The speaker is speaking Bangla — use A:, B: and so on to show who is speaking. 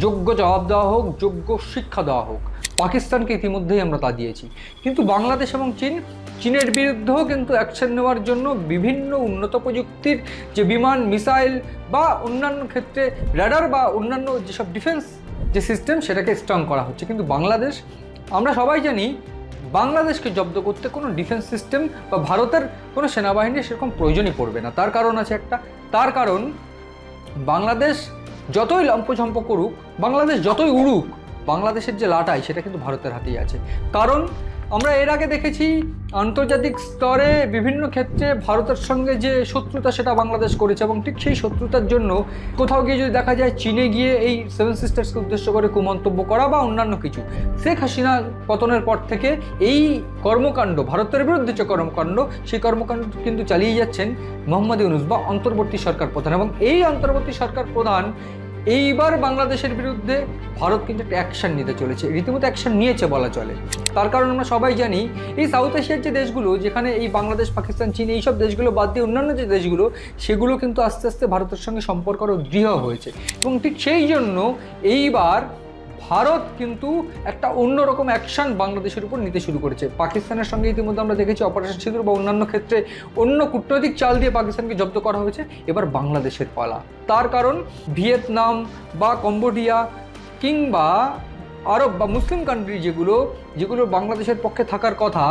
A: যোগ্য জবাব দেওয়া হোক, যোগ্য শিক্ষা দেওয়া হোক। পাকিস্তানকে ইতিমধ্যেই আমরা তা দিয়েছি, কিন্তু বাংলাদেশ এবং চীনের বিরুদ্ধেও কিন্তু অ্যাকশন নেওয়ার জন্য বিভিন্ন উন্নত প্রযুক্তির যে বিমান, মিসাইল বা অন্যান্য ক্ষেত্রে র্যাডার বা অন্যান্য যেসব ডিফেন্স যে সিস্টেম সেটাকে স্ট্রং করা হচ্ছে। কিন্তু বাংলাদেশ, আমরা সবাই জানি, বাংলাদেশকে জব্দ করতে কোনো ডিফেন্স সিস্টেম বা ভারতের কোনো সেনাবাহিনীর সেরকম প্রয়োজনই পড়বে না। তার কারণ আছে একটা, তার কারণ বাংলাদেশ যতই লম্পঝম্প করুক, বাংলাদেশ যতই উড়ুক, বাংলাদেশের যে লাটাই সেটা কিন্তু ভারতের হাতেই আছে। কারণ আমরা এর আগে দেখেছি আন্তর্জাতিক স্তরে বিভিন্ন ক্ষেত্রে ভারতের সঙ্গে যে শত্রুতা সেটা বাংলাদেশ করেছে, এবং ঠিক সেই শত্রুতার জন্য কোথাও গিয়ে যদি দেখা যায় চীনে গিয়ে এই সেভেন সিস্টার্সকে উদ্দেশ্য করে কুমন্তব্য করা বা অন্যান্য কিছু, শেখ হাসিনা পতনের পর থেকে এই কর্মকাণ্ড, ভারতের বিরুদ্ধে যে কর্মকাণ্ড, সেই কর্মকাণ্ড কিন্তু চালিয়ে যাচ্ছেন মোহাম্মদ ইউনূস বা অন্তর্বর্তী সরকার প্রধান। এবং এই অন্তর্বর্তী সরকার প্রধান এইবার বাংলাদেশের বিরুদ্ধে ভারত কিন্তু একটা অ্যাকশন নিতে চলেছে, রীতিমতো অ্যাকশন নিয়েছে বলা চলে। তার কারণ আমরা সবাই জানি, এই সাউথ এশিয়ার যে দেশগুলো, যেখানে এই বাংলাদেশ, পাকিস্তান, চীন, এইসব দেশগুলো বাদ দিয়ে অন্যান্য যে দেশগুলো, সেগুলো কিন্তু আস্তে আস্তে ভারতের সঙ্গে সম্পর্ক আরও দৃঢ় হয়েছে। এবং ঠিক সেই জন্য এইবার ভারত কিন্তু একটা অন্যরকম অ্যাকশন বাংলাদেশের উপর নিতে শুরু করেছে। পাকিস্তানের সঙ্গে ইতিমধ্যে আমরা দেখেছি অপারেশন সিঁদুর বা অন্যান্য ক্ষেত্রে অন্য কূটনৈতিক চাল দিয়ে পাকিস্তানকে জব্দ করা হয়েছে। এবার বাংলাদেশের পালা। তার কারণ ভিয়েতনাম বা কম্বোডিয়া কিংবা আরব বা মুসলিম কান্ট্রি যেগুলো বাংলাদেশের পক্ষে থাকার কথা,